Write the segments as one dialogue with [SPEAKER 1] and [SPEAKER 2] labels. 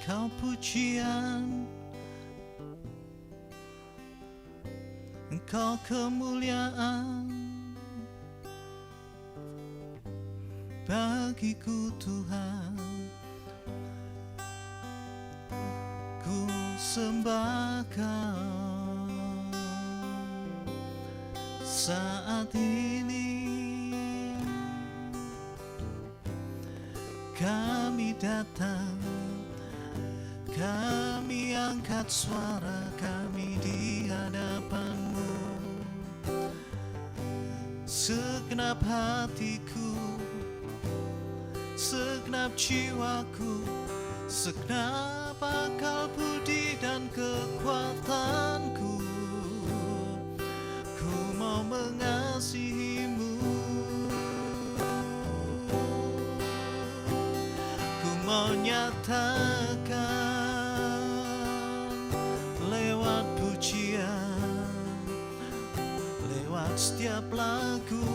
[SPEAKER 1] Kau pujian, Engkau kemuliaan bagiku Tuhan. Ku sembah Kau saat ini. Kami datang, kami angkat suara kami di hadapan-Mu. Segenap hatiku, segenap jiwaku, segenap akal budi dan kekuatanku, ku mau mengasihi-Mu. Ku mau nyatakan lewat pujian, lewat setiap lagu,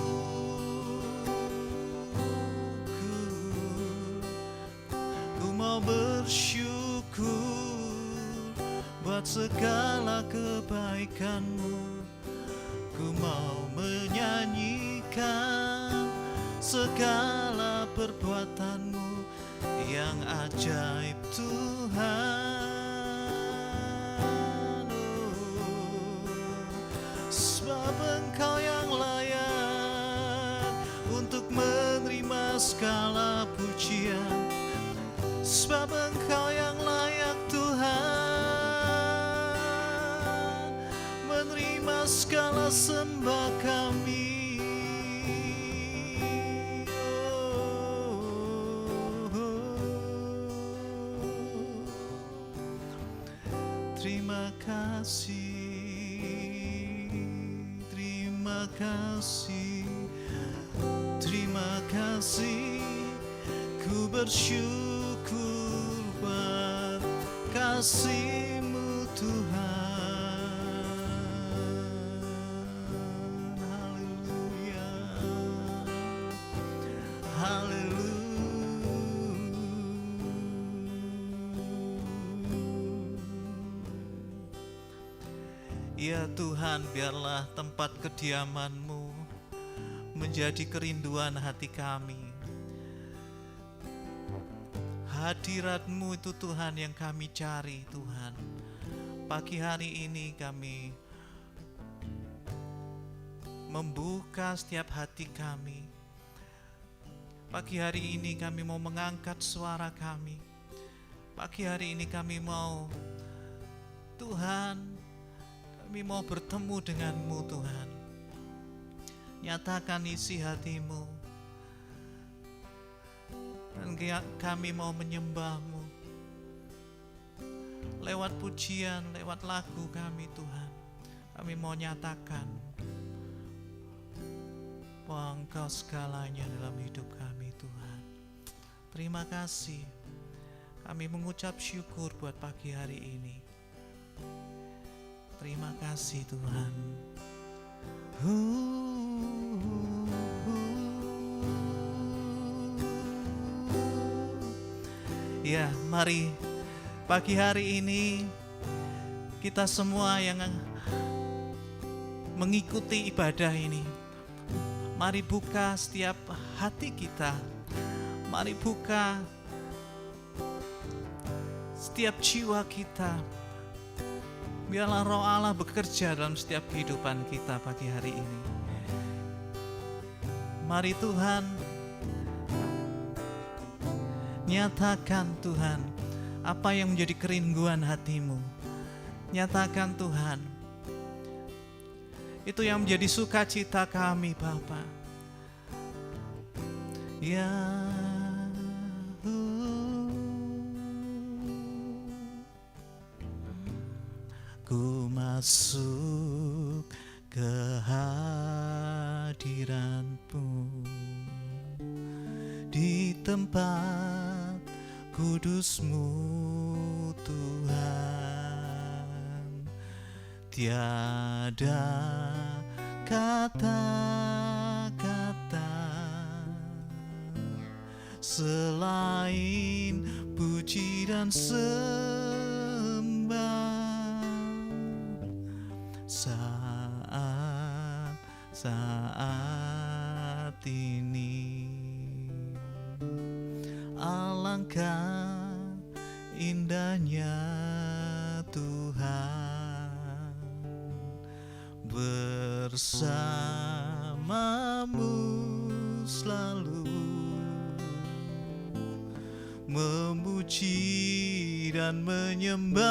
[SPEAKER 1] ku mau bersyukur buat segala kebaikan-Mu. Ku mau menyanyikan segala perbuatan-Mu yang ajaib Tuhan. Sebab Engkau yang layak untuk menerima segala pujian. Sebab Engkau yang layak Tuhan menerima segala sembah kami. Terima kasih, terima kasih, terima kasih. Ku bersyukur buat kasih-Mu Tuhan. Haleluya, haleluya. Ya Tuhan, biarlah tempat kediaman-Mu menjadi kerinduan hati kami. Hadirat-Mu itu Tuhan yang kami cari Tuhan. Pagi hari ini kami membuka setiap hati kami. Pagi hari ini kami mau mengangkat suara kami. Pagi hari ini kami mau Tuhan, kami mau bertemu dengan-Mu Tuhan. Nyatakan isi hati-Mu. Dan kami mau menyembah-Mu lewat pujian, lewat lagu kami Tuhan. Kami mau nyatakan bahwa Engkau segalanya dalam hidup kami Tuhan. Terima kasih. Kami mengucap syukur buat pagi hari ini. Terima kasih Tuhan. Ya, mari pagi hari ini kita semua yang mengikuti ibadah ini, mari buka setiap hati kita. Mari buka setiap jiwa kita. Biarlah Roh Allah bekerja dalam setiap kehidupan kita pagi hari ini. Mari Tuhan, nyatakan Tuhan apa yang menjadi kerinduan hati-Mu. Nyatakan Tuhan, itu yang menjadi sukacita kami Bapa. Ya ku masuk ke hadirat-Mu di tempat kudus-Mu Tuhan. Tiada kata-kata selain puji dan sembah saat ini. Alangkah indahnya Tuhan bersamamu selalu, memuji dan menyembahmu.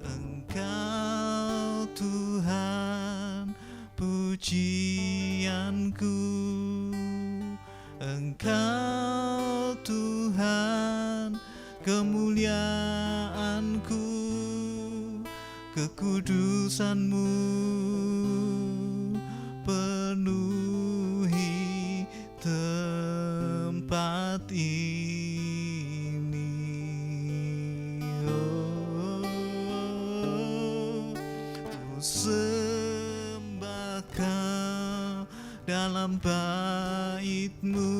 [SPEAKER 1] Engkau Tuhan pujianku, Engkau Tuhan kemuliaanku, kekudusan-Mu penuhi tempat ini. Ku sembah Kau dalam bait-Mu,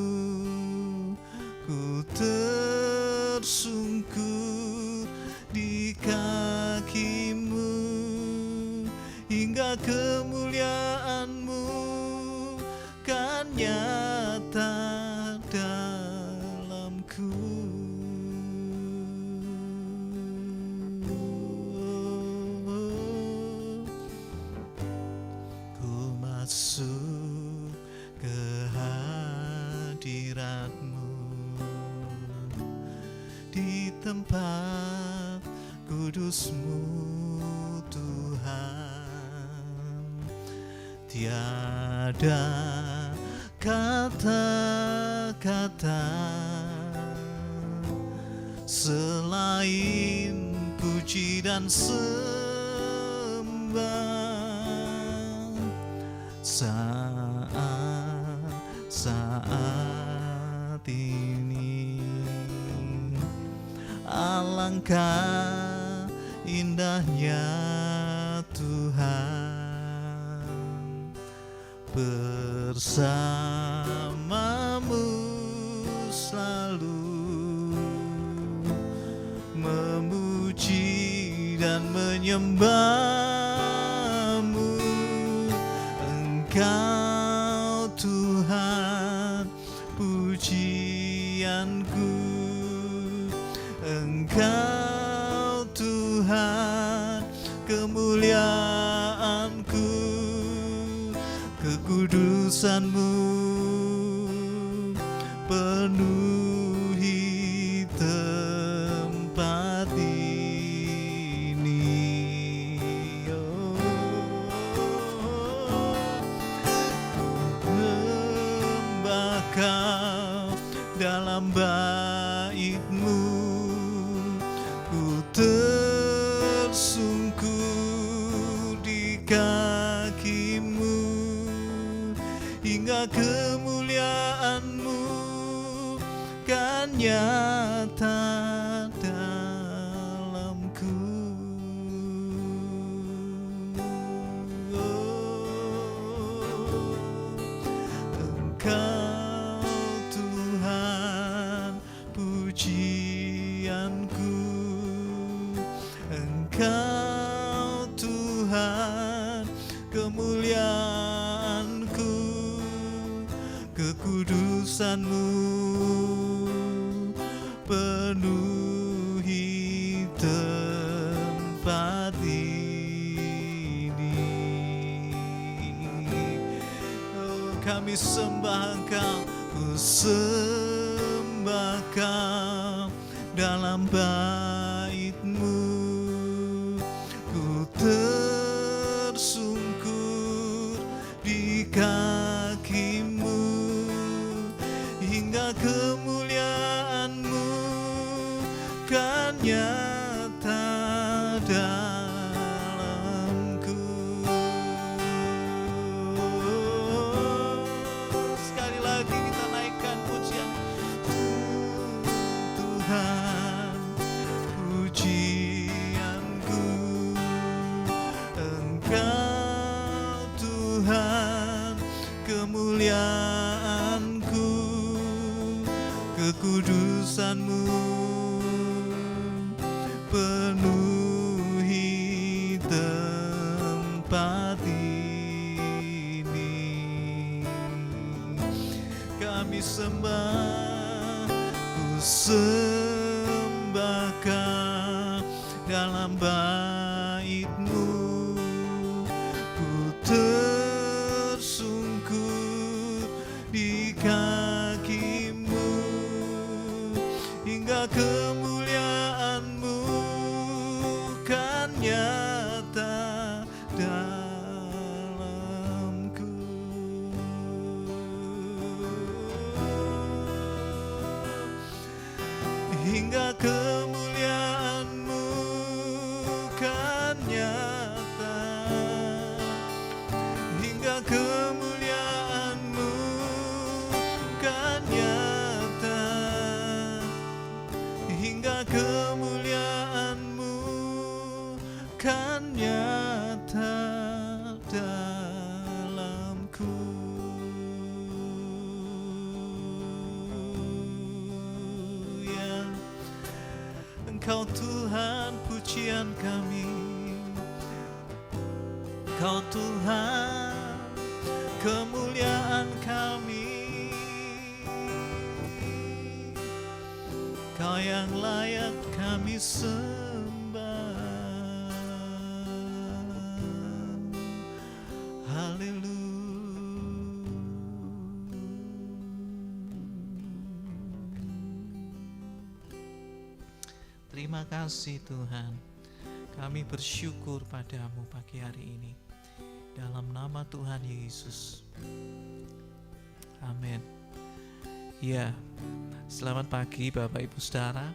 [SPEAKER 1] ku tersungkur di kaki-Mu, hingga kemuliaan-Mu kan nyata dalamku. Ku masuk ke hadirat-Mu di tempat kudus-Mu Tuhan. Tiada kata-kata selain puji dan sembah saat ini. Alangkah indahnya Tuhan bersamamu selalu, memuji dan menyembahmu. Engkau Tuhan pujianku, Engkau Tuhan kemuliaanku, kekudusan-Mu penuhi tempat ini. Ku sembah Kau dalam bait-Mu, ku tersungkur di kaki-Mu, hingga kemuliaan-Mu kan nyata dalamku. Engkau Tuhan pujianku, Engkau Tuhan kemuliaanku, kekudusan-Mu penuhi tempat ini. Oh, kami sembah Engkau, ku sembah Kau dalam bait-Mu, ku tersungkur di kaki-Mu, hingga kemuliaan-Mu kan nyata dalamku. Sekali lagi kita naikkan pujian Tuhan pujianku, Engkau Tuhan kemuliaan sembah, ku sembahkan dalam bait-Mu. Ku tersungkur di kaki-Mu hingga kemuliaan-Mu kan nyata dalamku. Hingga kemuliaan-Mu kan nyata, hingga kemuliaan-Mu kan nyata, hingga kemuliaan-Mu kan nyata dalamku. Ya, Engkau Tuhan pujian kami, Engkau Tuhan kemuliaan kami, Kau yang layak kami sembah. Haleluya. Terima kasih Tuhan, kami bersyukur padamu pagi hari ini. Dalam nama Tuhan Yesus. Amin. Ya, selamat pagi Bapak Ibu Saudara.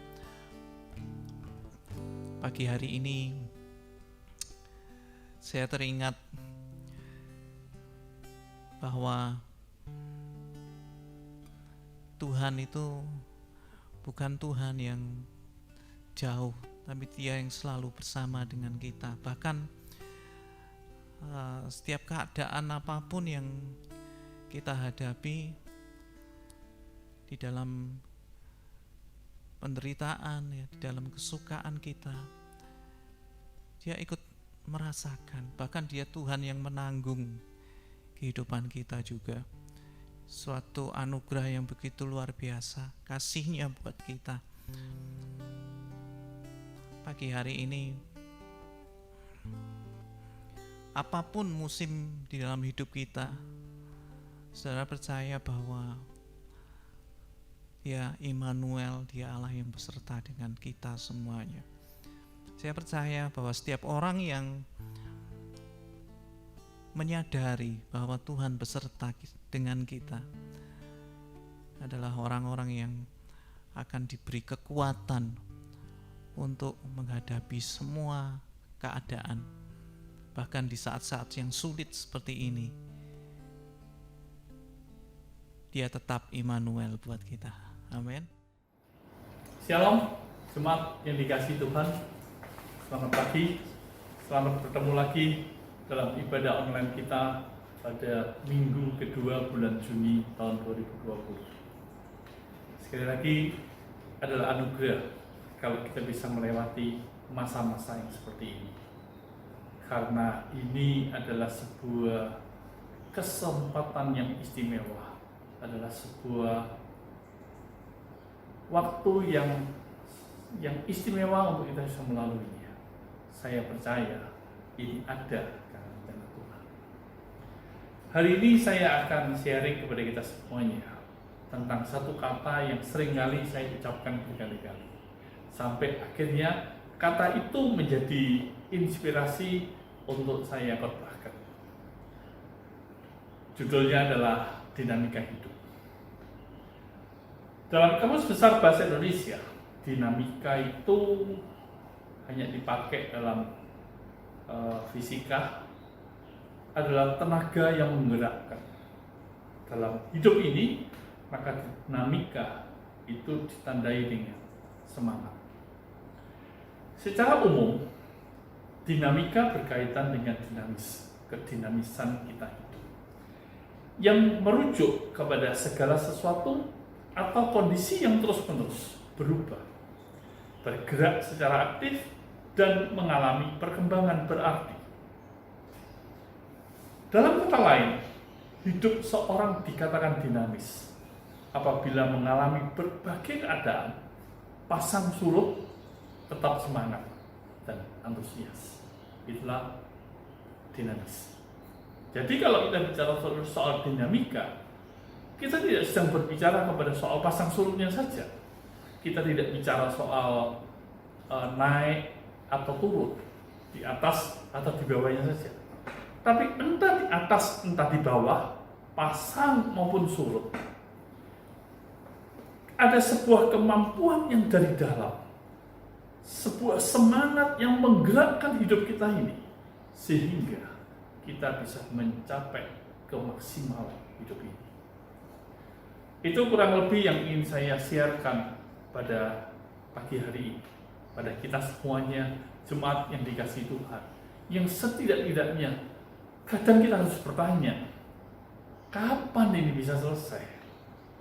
[SPEAKER 1] Pagi hari ini saya teringat bahwa Tuhan itu bukan Tuhan yang jauh, tapi Dia yang selalu bersama dengan kita. Bahkan setiap keadaan apapun yang kita hadapi, di dalam penderitaan, ya, di dalam kesukaan kita, Dia ikut merasakan. Bahkan Dia Tuhan yang menanggung kehidupan kita juga. Suatu anugerah yang begitu luar biasa, kasih-Nya buat kita. Pagi hari ini, apapun musim di dalam hidup kita, saudara percaya bahwa ya Immanuel, Dia Allah yang beserta dengan kita semuanya. Saya percaya bahwa setiap orang yang menyadari bahwa Tuhan beserta dengan kita adalah orang-orang yang akan diberi kekuatan untuk menghadapi semua keadaan. Bahkan di saat-saat yang sulit seperti ini, Dia tetap Immanuel buat kita. Amin.
[SPEAKER 2] Shalom, jemaat yang dikasihi Tuhan. Selamat pagi, selamat bertemu lagi dalam ibadah online kita pada minggu kedua bulan Juni tahun 2020. Sekali lagi, adalah anugerah kalau kita bisa melewati masa-masa yang seperti ini. Karena ini adalah sebuah kesempatan yang istimewa, adalah sebuah waktu yang istimewa untuk kita bisa melaluinya. Saya percaya ini ada karena Tuhan. Hari ini saya akan sharing kepada kita semuanya tentang satu kata yang seringkali saya ucapkan berkali-kali, sampai akhirnya kata itu menjadi inspirasi untuk saya khotbahkan. Judulnya adalah dinamika hidup. Dalam Kamus Besar Bahasa Indonesia, dinamika itu hanya dipakai dalam fisika, adalah tenaga yang menggerakkan. Dalam hidup ini, maka dinamika itu ditandai dengan semangat. Secara umum, dinamika berkaitan dengan kedinamisan kita hidup, yang merujuk kepada segala sesuatu atau kondisi yang terus-menerus berubah, bergerak secara aktif, dan mengalami perkembangan berarti. Dalam kata lain, hidup seorang dikatakan dinamis apabila mengalami berbagai keadaan, pasang surut tetap semangat dan antusias. Itulah dinamis. Jadi kalau kita bicara soal dinamika, kita tidak sedang berbicara kepada soal pasang surutnya saja. Kita tidak bicara soal naik atau turun, di atas atau di bawahnya saja. Tapi entah di atas, entah di bawah, pasang maupun surut, ada sebuah kemampuan yang dari dalam, sebuah semangat yang menggerakkan hidup kita ini, sehingga kita bisa mencapai kemaksimalan hidup ini. Itu kurang lebih yang ingin saya siarkan pada pagi hari ini, pada kita semuanya, jemaat yang dikasihi Tuhan, yang setidak-tidaknya kadang kita harus bertanya, kapan ini bisa selesai?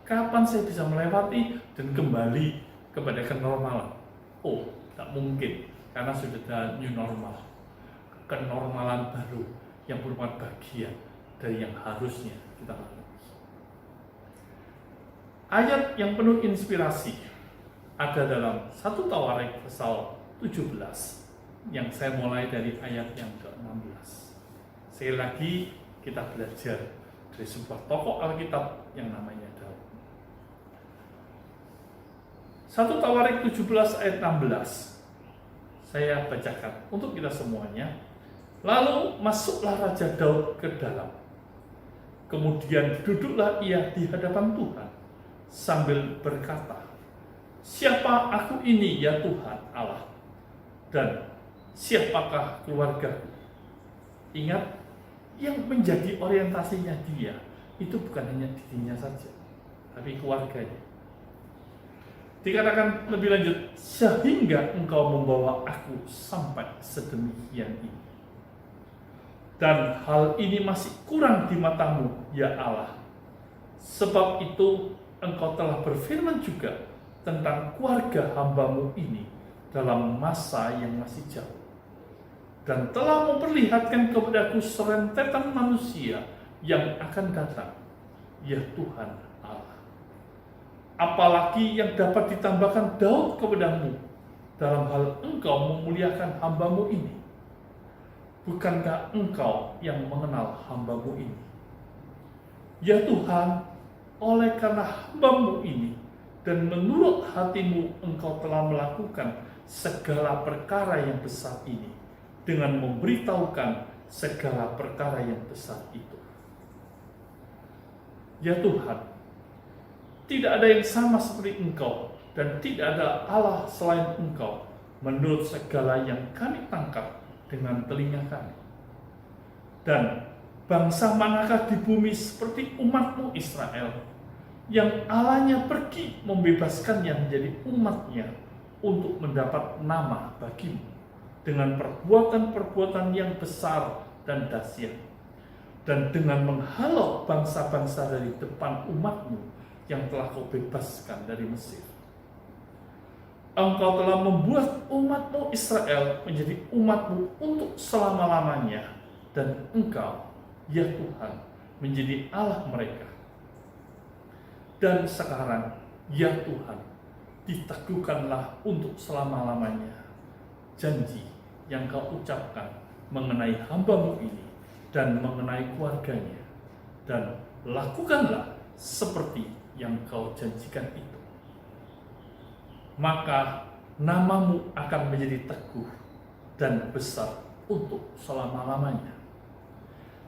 [SPEAKER 2] Kapan saya bisa melewati dan kembali kepada kenormalan? Oh, tak mungkin, karena sudah ada new normal, kenormalan baru yang merupakan bagian dari yang harusnya kita lakukan. Ayat yang penuh inspirasi ada dalam 1 Tawarik pasal 17 yang saya mulai dari ayat yang ke-16. Sekali lagi kita belajar dari sebuah tokoh Alkitab yang namanya Daud. 1 Tawarik 17 ayat 16 saya bacakan untuk kita semuanya. Lalu masuklah Raja Daud ke dalam. Kemudian duduklah ia di hadapan Tuhan sambil berkata, siapa aku ini ya Tuhan Allah, dan siapakah keluargaku? Ingat, yang menjadi orientasinya dia itu bukan hanya dirinya saja, tapi keluarganya. Dikatakan lebih lanjut, sehingga engkau membawa aku sampai sedemikian ini. Dan hal ini masih kurang di matamu ya Allah. Sebab itu engkau telah berfirman juga tentang keluarga hambamu ini dalam masa yang masih jauh, dan telah memperlihatkan kepadaku serentetan manusia yang akan datang, ya Tuhan Allah. Apalagi yang dapat ditambahkan Daud kepadamu dalam hal engkau memuliakan hambamu ini? Bukankah engkau yang mengenal hambamu ini? Ya Tuhan, oleh karena hambamu ini dan menurut hatimu engkau telah melakukan segala perkara yang besar ini dengan memberitahukan segala perkara yang besar itu. Ya Tuhan, tidak ada yang sama seperti engkau dan tidak ada Allah selain engkau menurut segala yang kami tangkap dengan telinga kami. Dan bangsa manakah di bumi seperti umatmu Israel, yang Allahnya pergi membebaskannya menjadi umatnya untuk mendapat nama bagimu dengan perbuatan-perbuatan yang besar dan dahsyat, dan dengan menghalau bangsa-bangsa dari depan umatmu yang telah kau bebaskan dari Mesir. Engkau telah membuat umatmu Israel menjadi umatmu untuk selama-lamanya, dan engkau, ya Tuhan, menjadi Allah mereka. Dan sekarang, ya Tuhan, diteguhkanlah untuk selama-lamanya janji yang kau ucapkan mengenai hambamu ini dan mengenai keluarganya, dan lakukanlah seperti yang kau janjikan itu. Maka namamu akan menjadi teguh dan besar untuk selama-lamanya.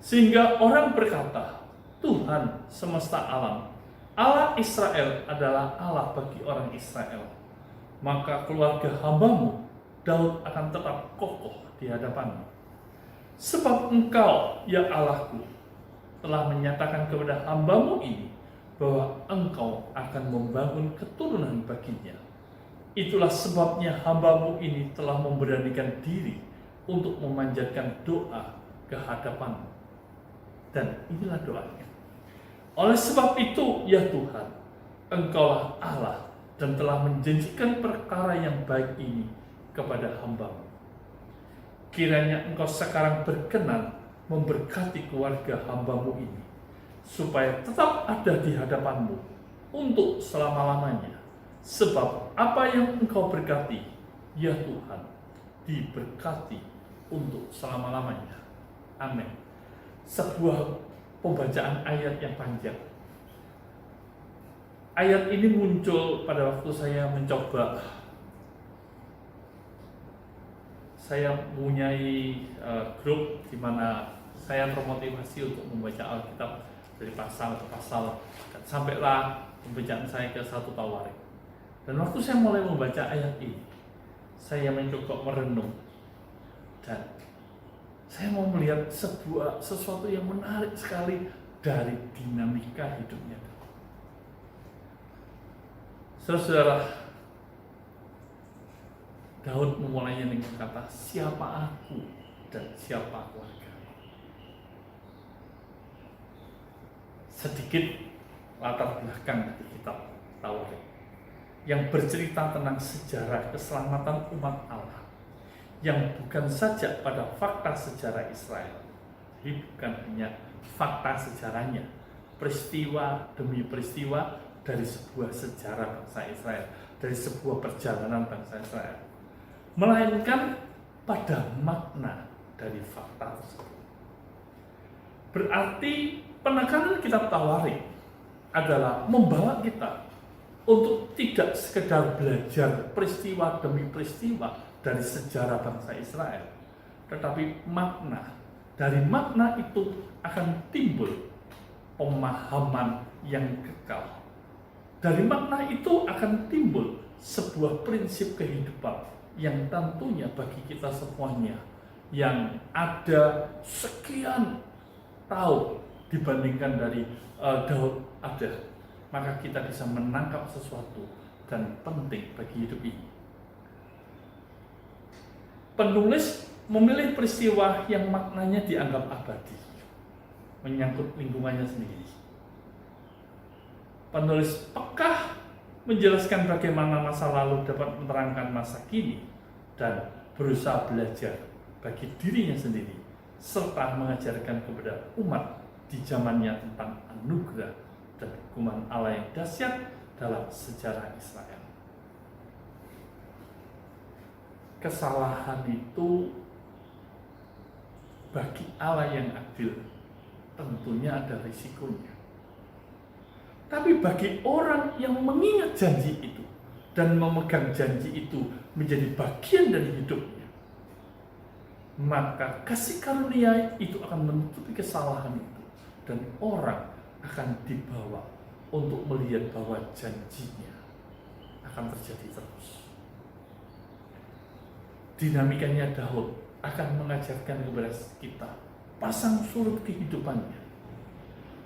[SPEAKER 2] Sehingga orang berkata, Tuhan semesta alam, Allah Israel adalah Allah bagi orang Israel. Maka keluarga hambamu Daud akan tetap kokoh di hadapanmu. Sebab engkau, ya Allahku, telah menyatakan kepada hambamu ini bahwa engkau akan membangun keturunan baginya. Itulah sebabnya hambamu ini telah memberanikan diri untuk memanjatkan doa ke hadapanmu. Dan inilah doanya. Oleh sebab itu, ya Tuhan, engkaulah Allah dan telah menjanjikan perkara yang baik ini kepada hambamu. Kiranya engkau sekarang berkenan memberkati keluarga hambamu ini, supaya tetap ada di hadapanmu untuk selama-lamanya. Sebab apa yang Engkau berkati, ya Tuhan, diberkati untuk selama-lamanya. Amin. Sebuah pembacaan ayat yang panjang. Ayat ini muncul pada waktu saya mempunyai grup di mana saya termotivasi untuk membaca Alkitab dari pasal ke pasal, dan sampailah pembacaan saya ke 1 Tawarik. Dan waktu saya mulai membaca ayat ini, saya mencoba merenung dan saya mau melihat sesuatu yang menarik sekali dari dinamika hidupnya. Saudara, Daud memulainya dengan kata, siapa aku dan siapa keluarga. Sedikit latar belakang dari kitab Tawarik yang bercerita tentang sejarah keselamatan umat Allah, yang bukan saja pada fakta sejarah Israel, jadi bukan hanya fakta sejarahnya, peristiwa demi peristiwa dari sebuah sejarah bangsa Israel, dari sebuah perjalanan bangsa Israel, melainkan pada makna dari fakta tersebut. Berarti penekanan kitab Tawarik adalah membawa kita untuk tidak sekedar belajar peristiwa demi peristiwa dari sejarah bangsa Israel, tetapi dari makna itu akan timbul pemahaman yang kekal. Dari makna itu akan timbul sebuah prinsip kehidupan yang tentunya bagi kita semuanya yang ada sekian tahun dibandingkan dari Daud ada, maka kita bisa menangkap sesuatu dan penting bagi hidup ini. Penulis memilih peristiwa yang maknanya dianggap abadi, menyangkut lingkungannya sendiri. Penulis pekah menjelaskan bagaimana masa lalu dapat menerangkan masa kini dan berusaha belajar bagi dirinya sendiri, serta mengajarkan kepada umat di zamannya tentang anugerah dan hukuman Allah yang dahsyat dalam sejarah Israel. Kesalahan itu bagi Allah yang adil tentunya ada risikonya. Tapi bagi orang yang mengingat janji itu dan memegang janji itu menjadi bagian dari hidupnya, maka kasih karunia itu akan menutupi kesalahan itu, dan orang akan dibawa untuk melihat bahwa janjinya akan terjadi terus. Dinamikanya Daud akan mengajarkan kepada kita pasang surut kehidupannya,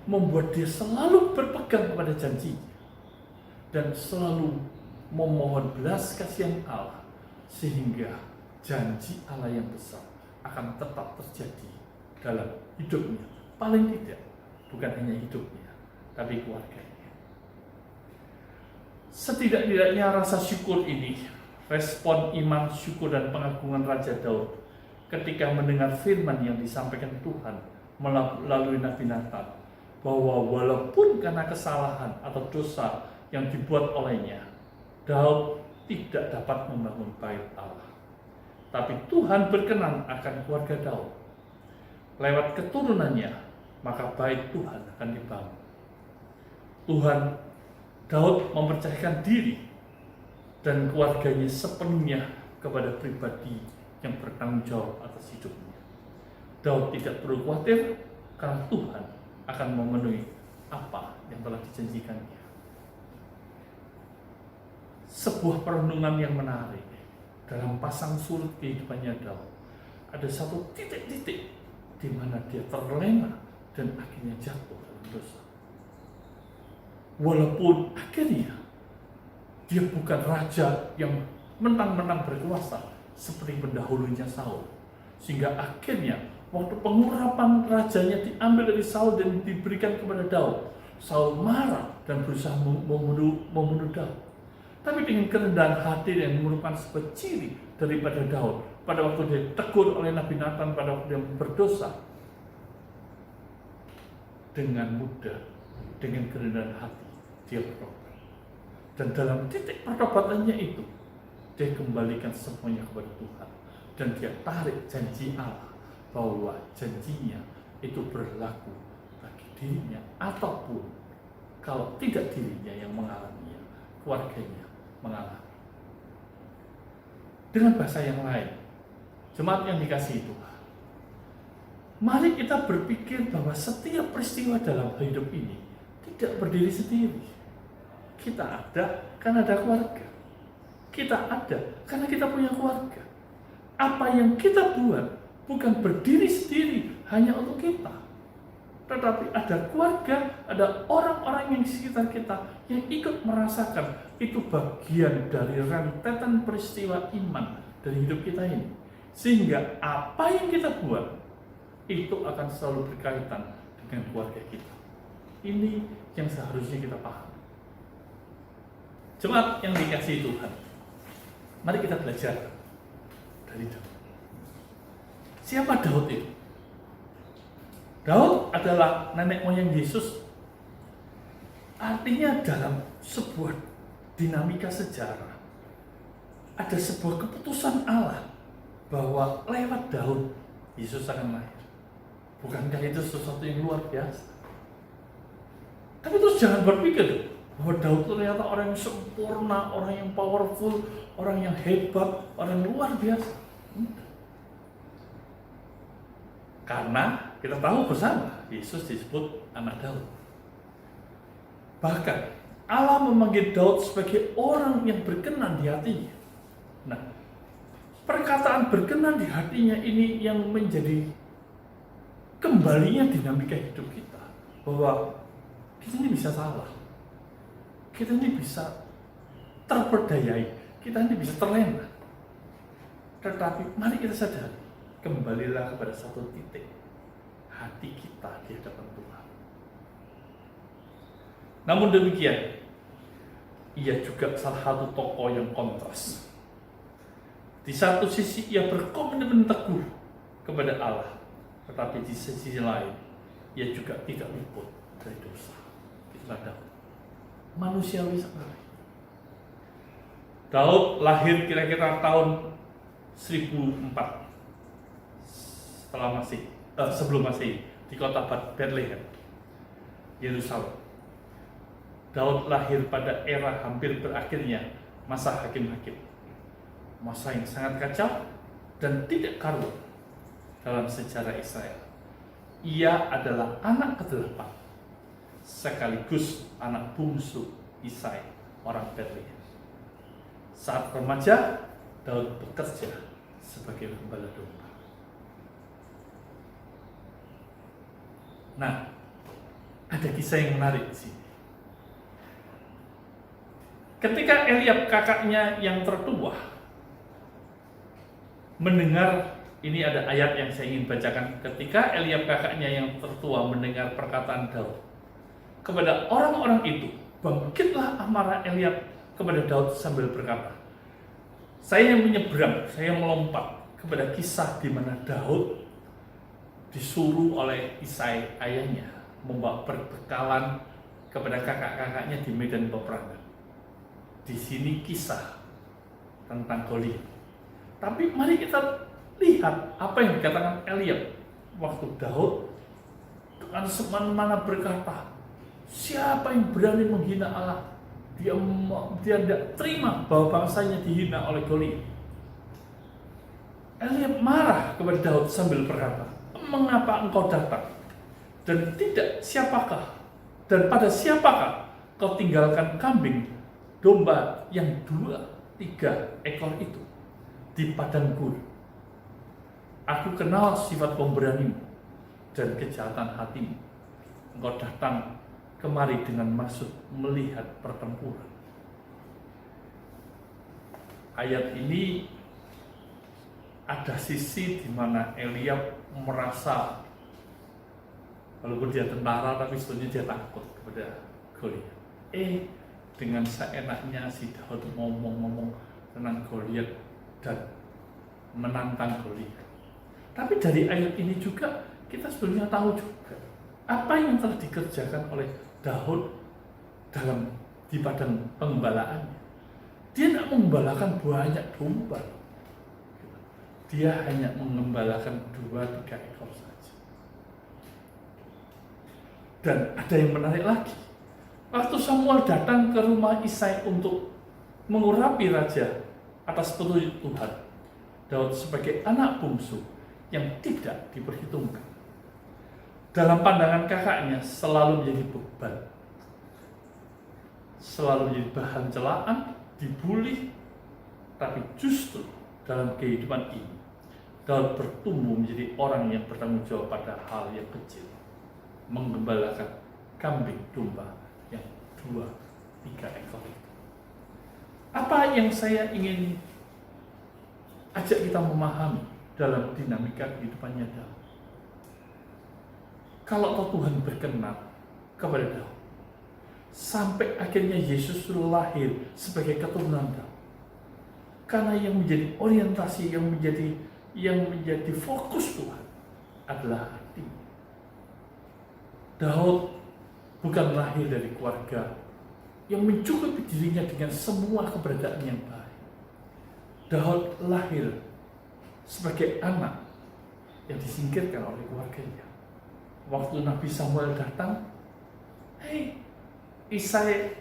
[SPEAKER 2] membuat dia selalu berpegang kepada janjinya dan selalu memohon belas kasihan Allah, sehingga janji Allah yang besar akan tetap terjadi dalam hidupnya. Paling tidak, bukan hanya hidupnya, tapi keluarganya. Setidak-tidaknya rasa syukur ini, respon iman, syukur, dan pengagungan Raja Daud ketika mendengar firman yang disampaikan Tuhan melalui Nabi Nathan, bahwa walaupun karena kesalahan atau dosa yang dibuat olehnya, Daud tidak dapat membangun bait Allah, tapi Tuhan berkenan akan keluarga Daud. Lewat keturunannya, maka bait Tuhan akan dibangun. Daud mempercayakan diri dan keluarganya sepenuhnya kepada pribadi yang bertanggung jawab atas hidupnya. Daud tidak perlu khawatir karena Tuhan akan memenuhi apa yang telah dijanjikannya. Sebuah perenungan yang menarik dalam pasang surut kehidupannya Daud. Ada satu titik-titik di mana dia terlena dan akhirnya jatuh dalam dosa. Walaupun akhirnya dia bukan raja yang mentang-mentang berkuasa seperti pendahulunya Saul, sehingga akhirnya waktu pengurapan rajanya diambil dari Saul dan diberikan kepada Daud, Saul marah dan berusaha membunuh Daud. Tapi dengan kerendahan hati yang merupakan sebuah ciri daripada Daud, pada waktu dia tegur oleh Nabi Nathan pada waktu dia berdosa, dengan mudah, dengan kerendahan hati dia bertobat. Dan dalam titik pertobatannya itu, dia kembalikan semuanya kepada Tuhan. Dan dia tarik janji Allah bahwa janjinya itu berlaku bagi dirinya, ataupun kalau tidak dirinya yang mengalaminya, keluarganya mengalami. Dengan bahasa yang lain, jemaat yang dikasihi Tuhan, mari kita berpikir bahwa setiap peristiwa dalam hidup ini tidak berdiri sendiri. Kita ada karena ada keluarga. Kita ada karena kita punya keluarga. Apa yang kita buat bukan berdiri sendiri hanya untuk kita, tetapi ada keluarga, ada orang-orang yang di sekitar kita yang ikut merasakan. Itu bagian dari rentetan peristiwa iman dari hidup kita ini. Sehingga apa yang kita buat itu akan selalu berkaitan dengan keluarga kita. Ini yang seharusnya kita paham. Jemaat yang dikasihi Tuhan, mari kita belajar dari Daud. Siapa Daud itu? Daud adalah nenek moyang Yesus. Artinya dalam sebuah dinamika sejarah ada sebuah keputusan Allah bahwa lewat Daud Yesus akan lahir. Bukankah itu sesuatu yang luar biasa? Tapi terus jangan berpikir bahwa Daud ternyata orang yang sempurna, orang yang powerful, orang yang hebat, orang yang luar biasa. Karena kita tahu bersama Yesus disebut anak Daud. Bahkan Allah memanggil Daud sebagai orang yang berkenan di hatinya. Nah, perkataan berkenan di hatinya ini yang menjadi kembalinya dinamika hidup kita. Bahwa kita ini bisa salah, kita ini bisa terperdayai, kita ini bisa terlena. Tetapi mari kita sadar, kembalilah kepada satu titik, hati kita di hadapan Tuhan. Namun demikian, ia juga salah satu tokoh yang kontras. Di satu sisi ia berkomitmen teguh kepada Allah, tetapi di sisi lain ia juga tidak luput dari dosa. Itulah Daud. Manusiawi sekali. Daud lahir kira-kira tahun 1004 sebelum Masehi di kota Bethlehem, Yerusalem. Daud lahir pada era hampir berakhirnya masa hakim-hakim, masa yang sangat kacau dan tidak karuan dalam sejarah Israel. Ia adalah anak ke-8 sekaligus anak bungsu Isai, orang Bethlehem. Saat remaja, Daud bekerja sebagai gembala domba. Nah, ada kisah yang menarik di sini. Ketika Eliab kakaknya yang tertua mendengar, ini ada ayat yang saya ingin bacakan. Ketika Eliab kakaknya yang tertua mendengar perkataan Daud kepada orang-orang itu, bangkitlah amarah Eliab kepada Daud sambil berkata, saya menyeberang, saya melompat kepada kisah di mana Daud disuruh oleh Isai ayahnya membawa perbekalan kepada kakak-kakaknya di medan peperangan. Di sini kisah tentang Goliat. Tapi mari kita lihat apa yang dikatakan Eliab waktu Daud dengan semena-mena berkata, siapa yang berani menghina Allah? Dia tidak terima bahwa bangsanya dihina oleh Goliat. Eliab marah kepada Daud sambil berkata, mengapa engkau datang? Dan tidak siapakah? Dan pada siapakah kau tinggalkan kambing domba yang 2-3 ekor itu di padang gurun? Aku kenal sifat pemberanimu dan kejahatan hatimu. Engkau datang kemari dengan maksud melihat pertempuran. Ayat ini ada sisi di mana Eliab merasa walaupun dia tentara tapi sebetulnya dia takut kepada Goliat. Dengan seenaknya si Daud ngomong-ngomong tentang Goliat dan menantang Goliat. Tapi dari ayat ini juga kita sebenarnya tahu juga apa yang telah dikerjakan oleh Daud dalam di padang pengembalaannya. Dia tidak mengembalakan banyak domba. Dia hanya mengembalakan 2-3 ekor saja. Dan ada yang menarik lagi. Waktu Samuel datang ke rumah Isai untuk mengurapi raja atas petunjuk Tuhan, Daud sebagai anak bungsu yang tidak diperhitungkan, dalam pandangan kakaknya selalu menjadi beban, selalu menjadi bahan celaan, dibully. Tapi justru dalam kehidupan ini Daud bertumbuh menjadi orang yang bertanggung jawab pada hal yang kecil, menggembalakan kambing domba yang 2-3 ekor itu. Apa yang saya ingin ajak kita memahami dalam dinamika kehidupannya Daud? Kalau Tuhan berkenan kepada Daud, sampai akhirnya Yesus lahir sebagai keturunan Daud. Karena yang menjadi orientasi, yang menjadi fokus Tuhan adalah hati. Daud bukan lahir dari keluarga yang mencukupi dirinya dengan semua keberadaan yang baik. Daud lahir sebagai anak yang disingkirkan oleh keluarganya. Waktu Nabi Samuel datang, Isai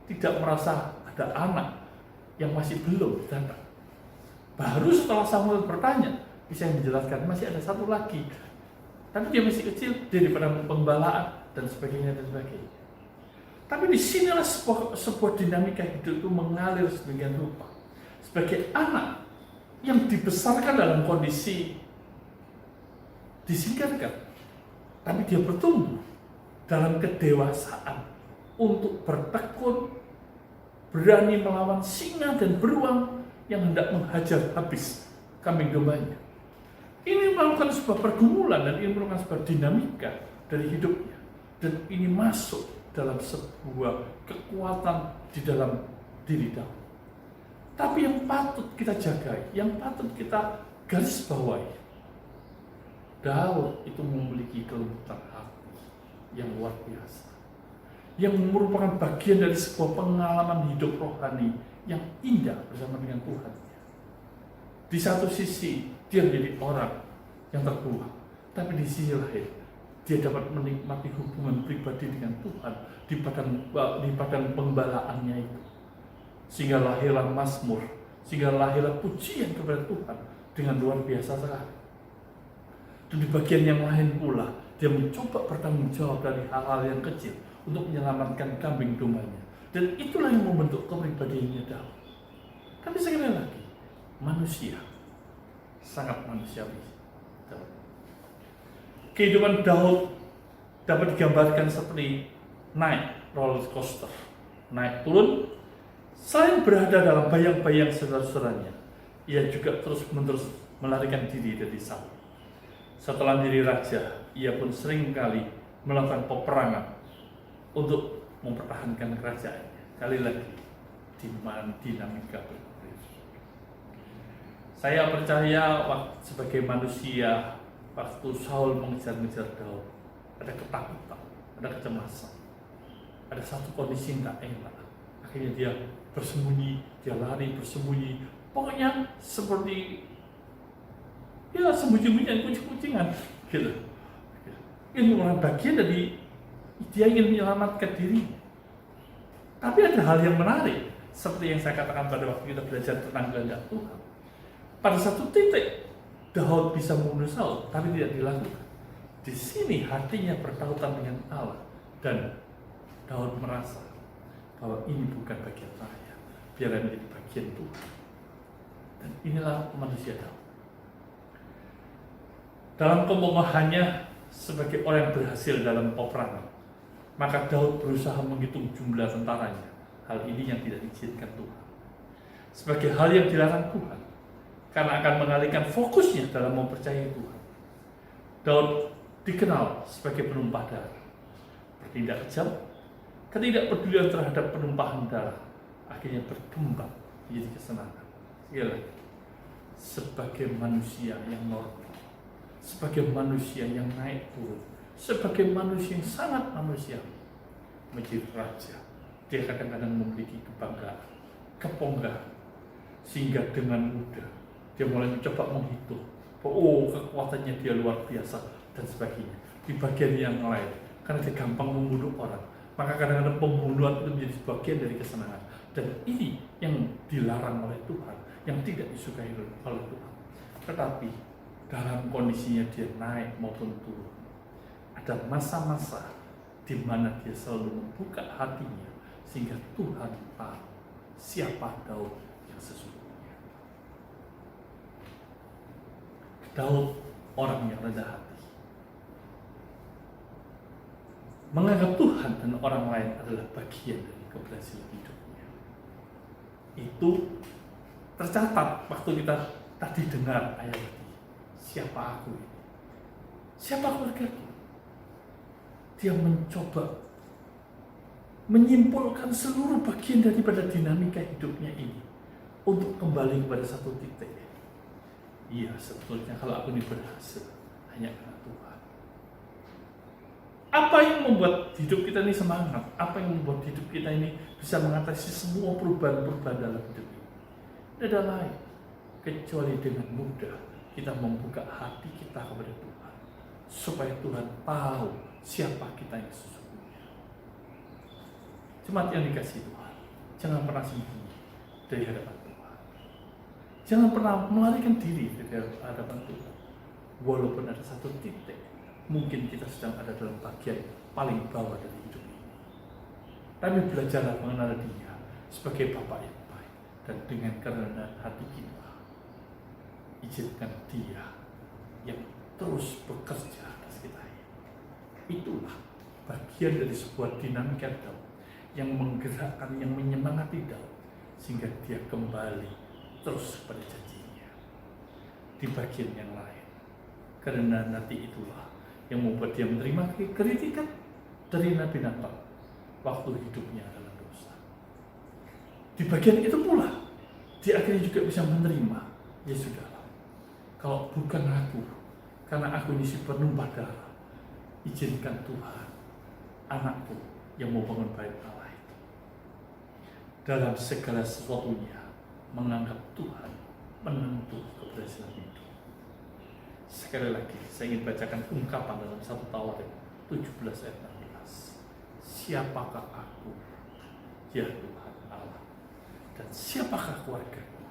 [SPEAKER 2] tidak merasa ada anak yang masih belum datang. Baru setelah Samuel bertanya, Isai menjelaskan masih ada satu lagi, tapi dia masih kecil, dia di padang pembalaan dan sebagainya dan sebagainya. Tapi disinilah sebuah dinamika hidup itu mengalir sedemikian rupa. Sebagai anak yang dibesarkan dalam kondisi disingkirkan, tapi dia bertumbuh dalam kedewasaan untuk bertekun, berani melawan singa dan beruang yang hendak menghajar habis kambing dombanya. Ini merupakan sebuah pergumulan dan ini merupakan sebuah dinamika dari hidupnya. Dan ini masuk dalam sebuah kekuatan di dalam diri Daud. Tapi yang patut kita jaga, yang patut kita garis bawahi, Daud itu memiliki kelembutan hati yang luar biasa, yang merupakan bagian dari sebuah pengalaman hidup rohani yang indah bersama dengan Tuhan. Di satu sisi dia menjadi orang yang terbuang, tapi di sisi lain dia dapat menikmati hubungan pribadi dengan Tuhan di padang pembalaannya itu, sehingga lahirlah mazmur, sehingga lahirlah pujian kepada Tuhan dengan luar biasa sekali. Dan di bagian yang lain pula dia mencoba bertanggung jawab dari hal-hal yang kecil untuk menyelamatkan kambing dombanya. Dan itulah yang membentuk kepribadiannya Daud. Tapi sekali lagi, manusia sangat manusiawi. Kehidupan Daud dapat digambarkan seperti naik roller coaster, naik turun. Selain berada dalam bayang-bayang saudara-saudaranya, ia juga terus-menerus melarikan diri dari Saul. Setelah menjadi raja, ia pun seringkali melakukan peperangan untuk mempertahankan kerajaannya. Kali lagi, dinamika berbeda. Saya percaya sebagai manusia, waktu Saul mengejar-ngejar Daud, ada ketakutan, ada kecemasan, ada satu kondisi yang tak enak. Akhirnya dia bersembunyi, dia lari bersembunyi. Pokoknya seperti sembunyi-sembunyian kucing-kucingan gitu. Ini merupakan bagian dari dia ingin menyelamatkan diri. Tapi ada hal yang menarik, seperti yang saya katakan pada waktu kita belajar tentang kehendak Tuhan. Pada satu titik Daud bisa membunuh Saul, tapi tidak dilakukan. Di sini hatinya bertautan dengan Allah, dan Daud merasa bahwa ini bukan bagian saya, biarlah menjadi bagian Tuhan. Dan inilah manusia Daud. Dalam kemegahannya sebagai orang yang berhasil dalam peperangan, maka Daud berusaha menghitung jumlah tentaranya. Hal ini yang tidak diizinkan Tuhan, sebagai hal yang dilarang Tuhan, karena akan mengalihkan fokusnya dalam mempercayai Tuhan. Daud dikenal sebagai penumpah darah, bertindak kejam, ketidakpedulian terhadap penumpahan darah akhirnya berkembang menjadi kesenangan. Sekali lagi, sebagai manusia yang normal, sebagai manusia yang naik turun, sebagai manusia yang sangat manusiawi, menjadi raja dia kadang-kadang memiliki kebanggaan, keponggahan, sehingga dengan mudah dia mulai mencoba menghitung, kekuatannya dia luar biasa dan sebagainya. Di bagian yang lain, karena dia gampang membunuh orang, maka kadang-kadang pembunuhan itu menjadi bagian dari kesenangan. Dan ini yang dilarang oleh Tuhan, yang tidak disukai oleh Tuhan. Tetapi dalam kondisinya dia naik maupun turun, ada masa-masa di mana dia selalu membuka hatinya sehingga Tuhan tahu siapa Daud yang sesungguhnya. Daud orang yang rendah hati, menganggap Tuhan dan orang lain adalah bagian dari keberhasilan hidupnya. Itu tercatat waktu kita tadi dengar ayat ini. Siapa aku ini? Siapa keluargaku? Dia mencoba menyimpulkan seluruh bagian daripada dinamika hidupnya ini untuk kembali kepada satu titik. Iya, sebetulnya kalau aku ini berhasil hanya karena Tuhan. Apa yang membuat hidup kita ini semangat? Apa yang membuat hidup kita ini bisa mengatasi semua perubahan-perubahan dalam hidup ini? Tidak ada lain kecuali dengan mudah kita membuka hati kita kepada Tuhan, supaya Tuhan tahu siapa kita yang sesungguhnya. Jemaat yang dikasihi Tuhan, jangan pernah sembunyi dari hadapan Tuhan. Jangan pernah melarikan diri dari hadapan Tuhan. Walaupun ada satu titik, mungkin kita sedang ada dalam bagian paling bawah dari hidup ini. Tapi belajarlah mengenal Dia sebagai Bapa yang baik, dan dengan kerendahan hati kita, izinkan Dia yang terus bekerja atas kita. Itulah bagian dari sebuah dinamika Daud yang menggerakkan, yang menyemangati Daud sehingga dia kembali terus pada janjinya. Di bagian yang lain, karena nanti itulah yang membuat dia menerima kritikan dari Nabi Natan waktu hidupnya dalam dosa. Di bagian itu pula dia akhirnya juga bisa menerima, ya sudah, kalau bukan aku, karena aku ini si penumpah darah, izinkan Tuhan anakku yang mau bangun bait Allah itu. Dalam segala sesuatunya menganggap Tuhan menentu keberhasilan hidup. Sekali lagi saya ingin bacakan ungkapan dalam 1 Tawarik 17 ayat 16. Siapakah aku, ya Tuhan Allah, dan siapakah keluargaku,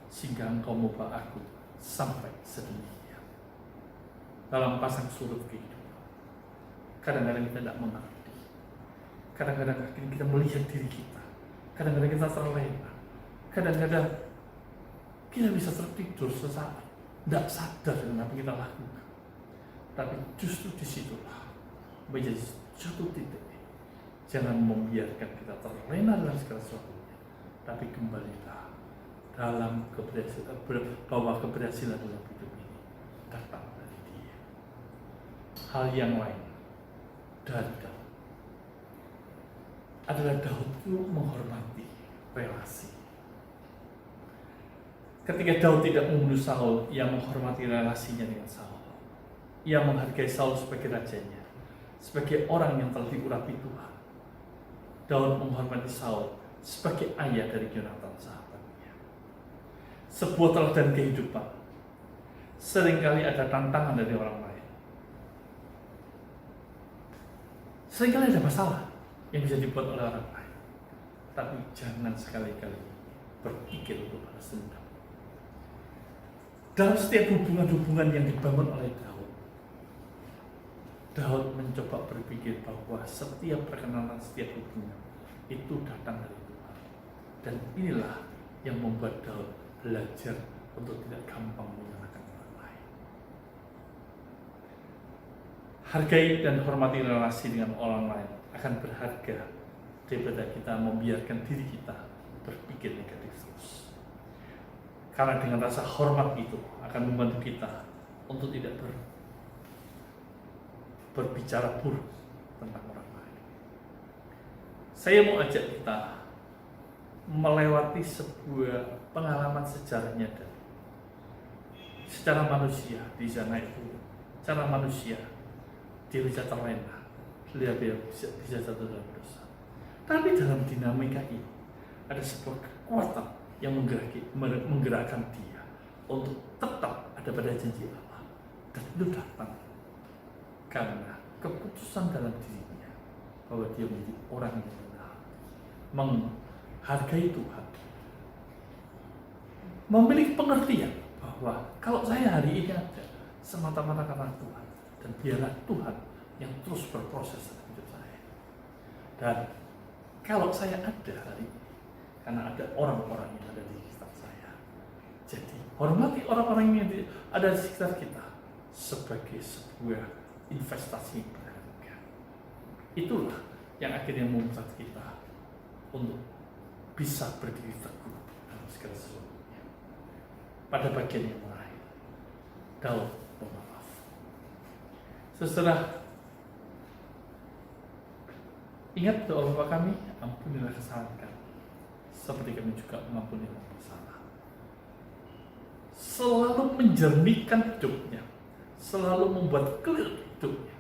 [SPEAKER 2] sehingga engkau membawa aku sampai sedemikian. Dalam pasang surut kehidupan, kadang-kadang kita tidak mengerti, kadang-kadang kita melihat diri kita, kadang-kadang kita terlena, kadang-kadang kita bisa tertidur sesaat, tidak sadar dengan apa yang kita lakukan. Tapi justru disitulah menjadi suatu titik. Jangan membiarkan kita terlena dalam segala sesuatunya, tapi kembalilah dalam keberhasilan, bahwa keberhasilan dalam hidup ini datang dari Dia. Hal yang lain dari Daud adalah Daud itu menghormati relasi. Ketika Daud tidak membunuh Saul, ia menghormati relasinya dengan Saul. Ia menghargai Saul sebagai rajanya, sebagai orang yang telah diurapi Tuhan. Daud menghormati Saul sebagai ayah dari Yonatan sahabatnya. Sebuah teladan kehidupan. Seringkali ada tantangan dari orang lain. Seringkali ada masalah yang bisa dibuat oleh orang lain. Tapi jangan sekali-kali berpikir untuk balas dendam. Dalam setiap hubungan-hubungan yang dibangun oleh Daud mencoba berpikir bahwa setiap perkenalan, setiap hubungan itu datang dari Tuhan. Dan inilah yang membuat Daud belajar untuk tidak gampang menyalahkan orang lain. Hargai dan hormati relasi dengan orang lain akan berharga daripada kita membiarkan diri kita berpikir negatif terus. Karena dengan rasa hormat itu akan membantu kita untuk tidak berbicara buruk tentang orang lain. Saya mau ajak kita melewati sebuah pengalaman sejarahnya dan secara manusia di sana itu, secara manusia dia bisa terlena, dia bisa jatuh dalam dosa. Tapi dalam dinamika ini ada sebuah kekuatan yang menggerakkan dia untuk tetap ada pada janji Allah. Dan itu datang karena keputusan dalam dirinya bahwa dia menjadi orang yang benar, menghargai Tuhan, memiliki pengertian bahwa kalau saya hari ini ada semata-mata karena Tuhan, dan biarlah Tuhan yang terus berproses dalam hidup saya. Dan kalau saya ada hari ini karena ada orang-orang yang ada di sekitar saya, jadi hormati orang-orang yang ada di sekitar kita sebagai sebuah investasi berharga. Itulah yang akhirnya membuat kita untuk bisa berdiri teguh dalam segala sesuatunya. Pada bagian yang lain, Daud pemaaf. Setelah ingat doa Bapa kami, ampunilah kesalahan kami, seperti kami juga mengampuni orang bersalah. Selalu menjernihkan hidupnya, selalu membuat clear hidupnya,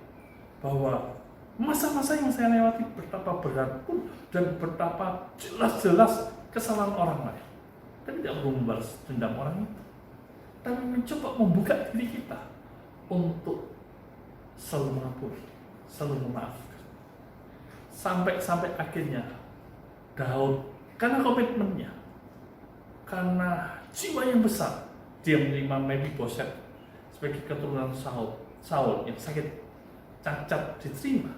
[SPEAKER 2] bahwa masa-masa yang saya lewati betapa berat pun dan betapa jelas-jelas kesalahan orang lain, tapi tidak perlu membalas dendam orang itu, tapi mencoba membuka diri kita untuk selalu mengampuni, selalu memaafkan. Sampai akhirnya Daud, karena komitmennya, karena jiwa yang besar, dia menerima Mephibosheth sebagai keturunan Saul yang sakit cacat diterima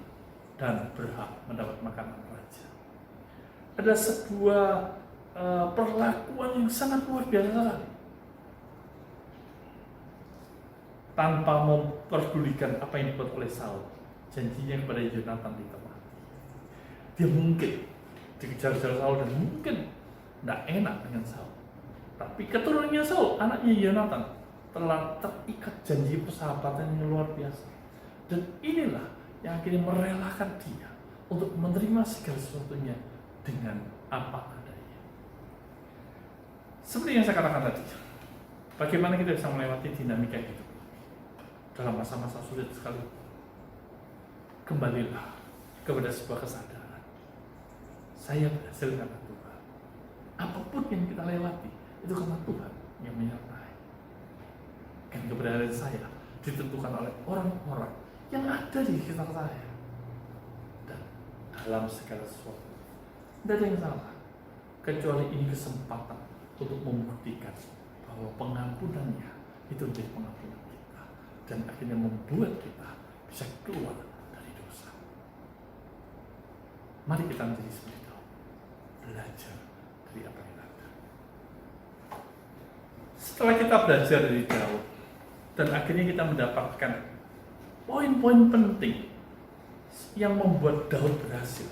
[SPEAKER 2] dan berhak mendapat makanan raja. Ada sebuah perlakuan yang sangat luar biasa, tanpa memperdulikan apa yang dibuat oleh Saul. Janjinya kepada Yonatan ditepati. Dia mungkin dikejar-kejar Saul dan mungkin tidak enak dengan Saul. Tapi keturunannya Saul, anaknya Yonatan, telah terikat janji persahabatan yang luar biasa. Dan inilah yang akhirnya merelakan dia untuk menerima segala sesuatunya dengan apa adanya. Seperti yang saya katakan tadi, bagaimana kita bisa melewati dinamika itu dalam masa-masa sulit sekali. Kembalilah kepada sebuah kesadaran. Saya berhasil karena Tuhan. Apapun yang kita lewati, itu karena Tuhan yang menyertai. Dan keberadaan saya ditentukan oleh orang-orang yang ada di sekitar saya. Dan dalam segala sesuatu, tidak ada yang salah, kecuali ini kesempatan untuk membuktikan bahwa pengampunannya itu menjadi pengampunan kita, dan akhirnya membuat kita bisa keluar dari dosa. Mari kita menjadi seperti itu, belajar dari apa yang ada. Setelah kita belajar dari Daud, dan akhirnya kita mendapatkan poin-poin penting yang membuat Daud berhasil,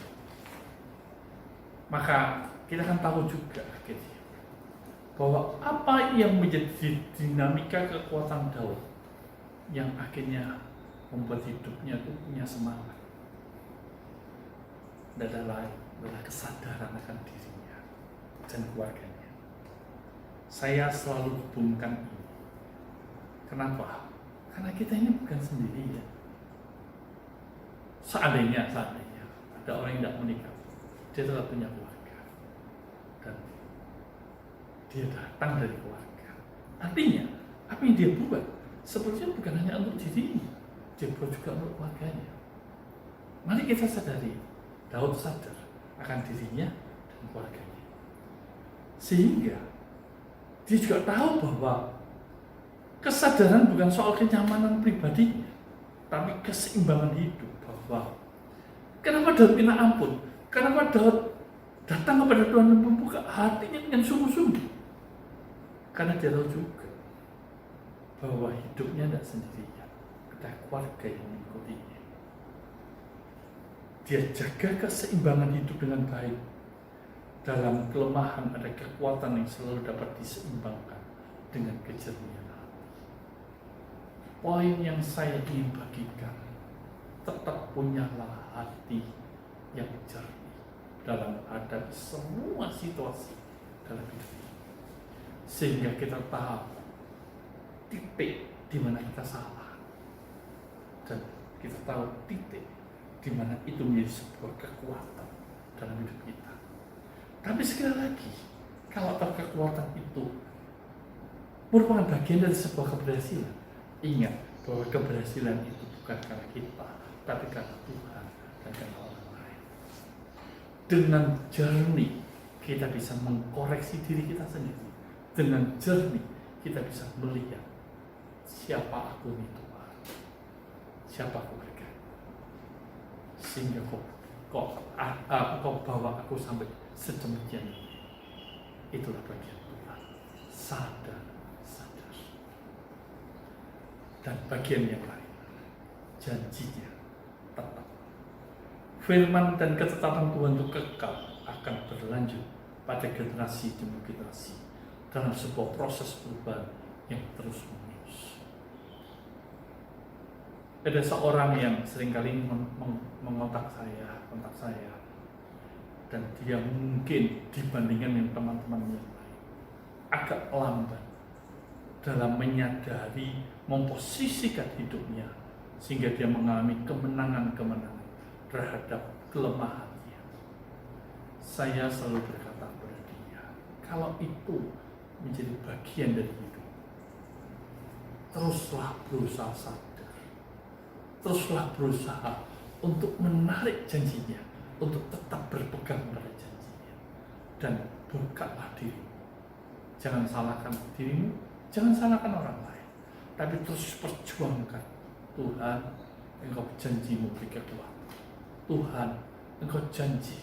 [SPEAKER 2] maka kita akan tahu juga akhirnya bahwa apa yang menjadi dinamika kekuatan Daud yang akhirnya membuat hidupnya itu punya semangat. Tidak ada lain adalah kesadaran akan dirinya dan keluarganya. Saya selalu hubungkan ini. Kenapa? Karena kita ini bukan sendiri ya. Seandainya ada orang yang tidak menikah, dia tetap punya keluarga, dan dia datang dari keluarga. Artinya apa yang dia buat sebetulnya bukan hanya untuk dirinya, dia buat juga untuk keluarganya. Mari kita sadari, Daud sadar akan dirinya dan keluarganya, sehingga dia juga tahu bahwa kesadaran bukan soal kenyamanan pribadinya, tapi keseimbangan hidup. Bahwa kenapa Daud minta ampun? Kenapa Daud datang kepada Tuhan dan membuka hatinya dengan sungguh-sungguh? Karena dia tahu juga bahwa hidupnya tidak sendirian, ada keluarga yang mengikutinya. Dia jaga keseimbangan hidup dengan baik. Dalam kelemahan ada kekuatan yang selalu dapat diseimbangkan dengan kejernihan hati. Poin yang saya ingin bagikan, tetap punyalah hati yang jernih dalam menghadapi semua situasi dalam hidup ini, sehingga kita tahu titik di mana kita salah, dan kita tahu titik di mana itu menjadi sebuah kekuatan dalam hidup kita. Tapi sekali lagi, kalau kekuatan itu merupakan bagian dari sebuah keberhasilan, ingat bahwa keberhasilan itu bukan karena kita, tapi karena Tuhan dan karena orang lain. Dengan jernih kita bisa mengkoreksi diri kita sendiri. Dengan jernih kita bisa melihat siapa aku ini Tuhan, siapa aku berikan, sehingga kau bawa aku sampai sedemikian ini. Itulah bagian Tuhan, sadar. Dan bagian yang lain, janjinya tetap. Firman dan ketetapan Tuhan itu kekal, akan berlanjut pada generasi demi generasi dalam sebuah proses perubahan yang terus menerus. Ada seorang yang seringkali mengontak saya, dan dia mungkin dibandingkan dengan teman-teman yang lain agak lambat dalam menyadari, memposisikan hidupnya sehingga dia mengalami kemenangan-kemenangan terhadap kelemahannya. Saya selalu berkata kepada dia, kalau itu menjadi bagian dari hidup, teruslah berusaha sadar, teruslah berusaha untuk menarik janjinya, untuk tetap berpegang pada janjinya, dan bukalah dirimu. Jangan salahkan dirimu, jangan salahkan orang lain, tapi terus perjuangkan. Tuhan, Engkau janji memberi kekuatan. Tuhan, Engkau janji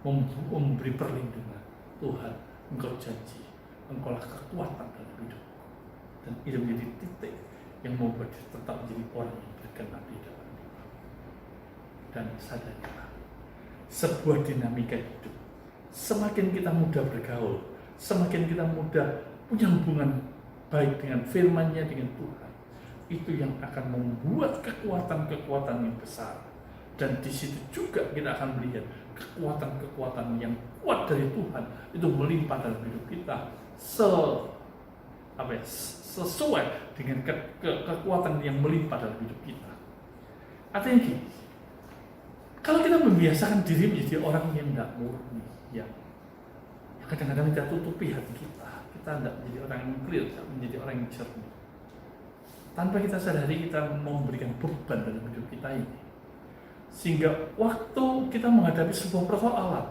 [SPEAKER 2] memberi perlindungan. Tuhan, Engkau janji Engkau lah kekuatan dalam hidupku. Dan itu menjadi titik yang membuat dia tetap menjadi orang yang berkenan di dalam hidup. Dan sadarilah, sebuah dinamika hidup, semakin kita mudah bergaul, semakin kita mudah punya hubungan baik dengan firman-Nya, dengan Tuhan, itu yang akan membuat kekuatan-kekuatan yang besar. Dan di situ juga kita akan melihat kekuatan-kekuatan yang kuat dari Tuhan itu melimpah dalam hidup kita sesuai dengan kekuatan yang melimpah dalam hidup kita. Artinya gini, kalau kita membiasakan diri menjadi orang yang tidak murni, yang kadang-kadang kita tutupi hati kita tidak menjadi orang yang clear, tidak menjadi orang yang jernih, tanpa kita sadari kita memberikan beban dalam hidup kita ini, sehingga waktu kita menghadapi sebuah persoalan,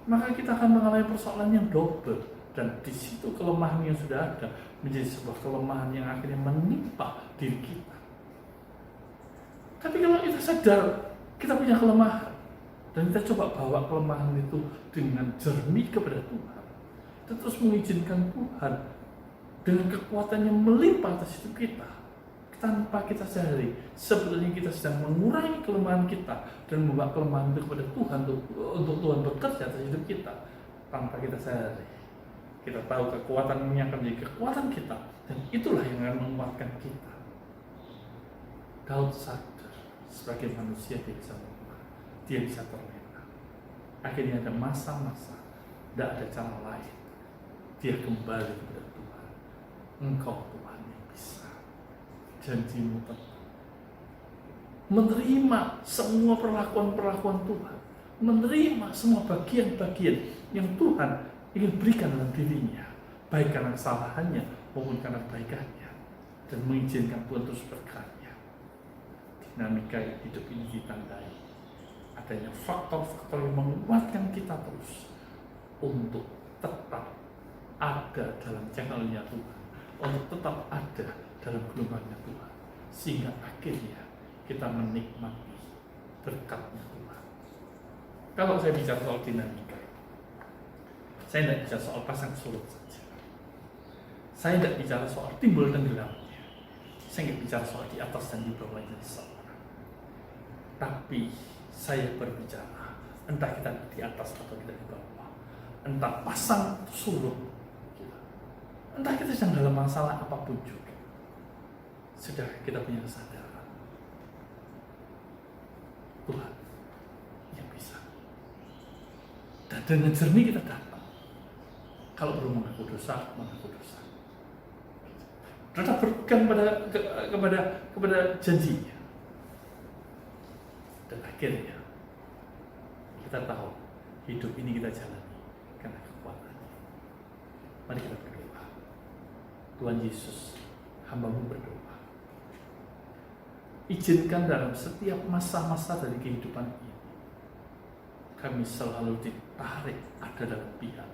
[SPEAKER 2] maka kita akan mengalami persoalan yang double, dan di situ kelemahan yang sudah ada menjadi sebuah kelemahan yang akhirnya menimpa diri kita. Tapi kalau kita sadar kita punya kelemahan, dan kita coba bawa kelemahan itu dengan jernih kepada Tuhan, kita terus mengizinkan Tuhan dengan kekuatan yang melimpah atas hidup kita, tanpa kita sadari sebetulnya kita sedang mengurangi kelemahan kita dan membawa kelemahan itu kepada Tuhan untuk Tuhan bekerja atas hidup kita. Tanpa kita sadari, kita tahu kekuatan ini akan menjadi kekuatan kita, dan itulah yang akan menguatkan kita. Daud sadar sebagai manusia dia bisa lemah, dia bisa terlena. Akhirnya ada masa-masa tidak ada cara lain, dia kembali kepada Tuhan. Engkau Tuhan yang bisa, janjimu tetap. Menerima semua perlakuan-perlakuan Tuhan, menerima semua bagian-bagian yang Tuhan ingin berikan dalam dirinya, baik karena kesalahannya maupun karena kebaikannya, dan mengizinkan Tuhan terus berkarya. Dinamika hidup ini ditandai adanya faktor-faktor yang menguatkan kita terus untuk tetap ada dalam channelnya Tuhan, untuk tetap ada dalam gelombangnya Tuhan, sehingga akhirnya kita menikmati berkatnya Tuhan. Kalau saya bicara soal dinamika, saya tidak bicara soal pasang surut saja. Saya tidak bicara soal timbul tenggelamnya. Saya tidak bicara soal di atas dan di bawahnya seseorang. Tapi saya berbicara, entah kita di atas atau kita di bawah, entah pasang surut, entah kita sedang dalam masalah apapun juga, sudah kita punya kesadaran Tuhan yang bisa. Dan dengan jernih kita datang. Kalau belum mengaku dosa, mengaku dosa. Tetap berpegang kepada janjinya. Dan akhirnya kita tahu hidup ini kita jalani karena kekuatannya. Mari kita berdoa. Tuhan Yesus, hamba-Mu berdoa. Izinkan dalam setiap masa-masa dari kehidupan ini, kami selalu ditarik ada dalam pihak.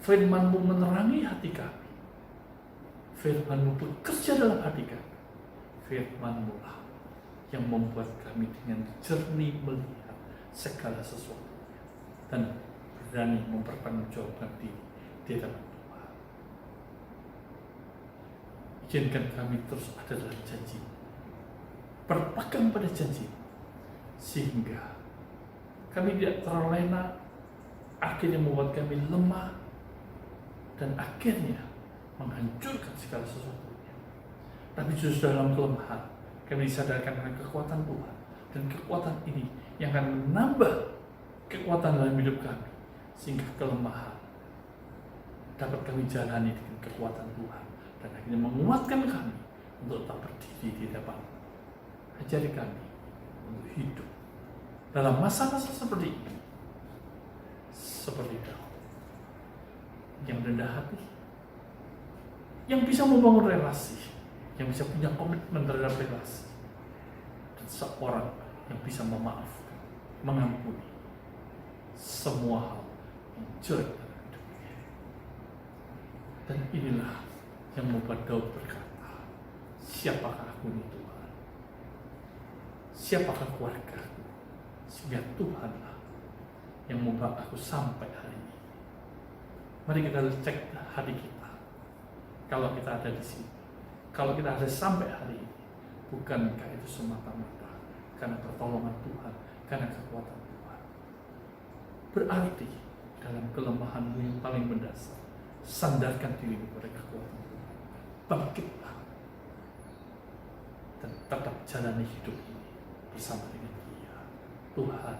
[SPEAKER 2] Firman-Mu menerangi hati kami. Firman-Mu bekerja dalam hati kami. Firman-Mu lah yang membuat kami dengan jernih melihat segala sesuatunya dan berani mempertanggungjawabkan diri di hadapan Tuhan. Izinkan kami terus ada dalam janji, berpegang pada janji, sehingga kami tidak terlena, akhirnya membuat kami lemah dan akhirnya menghancurkan segala sesuatunya. Tapi justru dalam kelemahan kami disadarkan dengan kekuatan Tuhan, dan kekuatan ini yang akan menambah kekuatan dalam hidup kami, sehingga kelemahan dapat kami jalani dengan kekuatan Tuhan, dan akhirnya menguatkan kami untuk tetap berdiri di depan. Ajari kami untuk hidup dalam masa-masa seperti ini seperti Daud yang rendah hati, yang bisa membangun relasi, yang bisa punya komitmen terhadap relasi, dan seorang yang bisa memaafkan, mengampuni semua hal yang jelek dalam hidupnya. Dan inilah yang membuat Daud berkata, siapakah aku ini Tuhan? Siapakah keluargaku? Sehingga Tuhanlah yang membawa aku sampai hari ini. Mari kita cek hati kita. Kalau kita ada di sini, kalau kita ada sampai hari ini, bukankah itu semata-mata karena pertolongan Tuhan, karena kekuatan Tuhan? Berarti dalam kelemahanmu yang paling mendasar, sandarkan dirimu pada kekuatan Tuhan. Bangkitlah dan tetap jalani hidup ini bersama dengan Dia. Tuhan,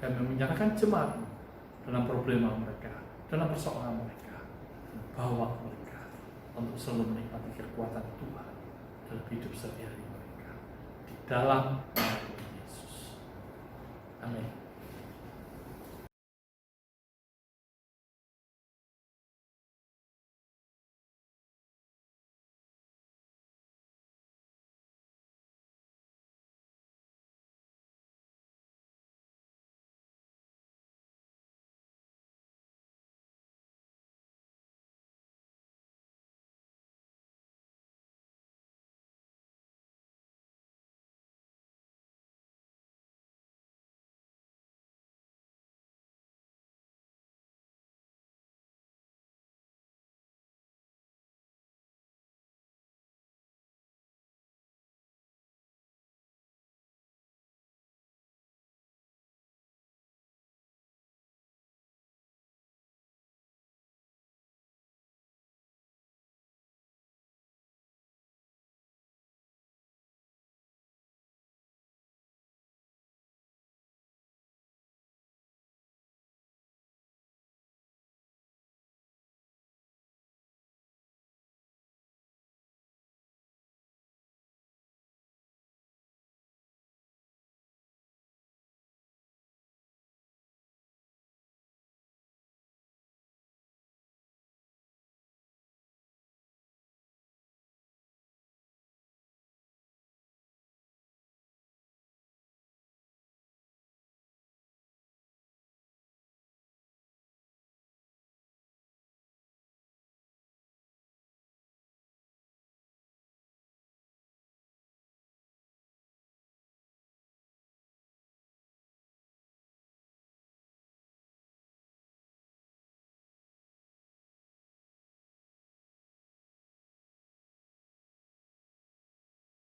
[SPEAKER 2] kami menyerahkan jemaat dalam problema mereka, dalam persoalan mereka, dan bawa mereka untuk selalu menikmati kekuatan Tuhan dalam hidup sehari-hari mereka. Di dalam nama Tuhan Yesus. Amin.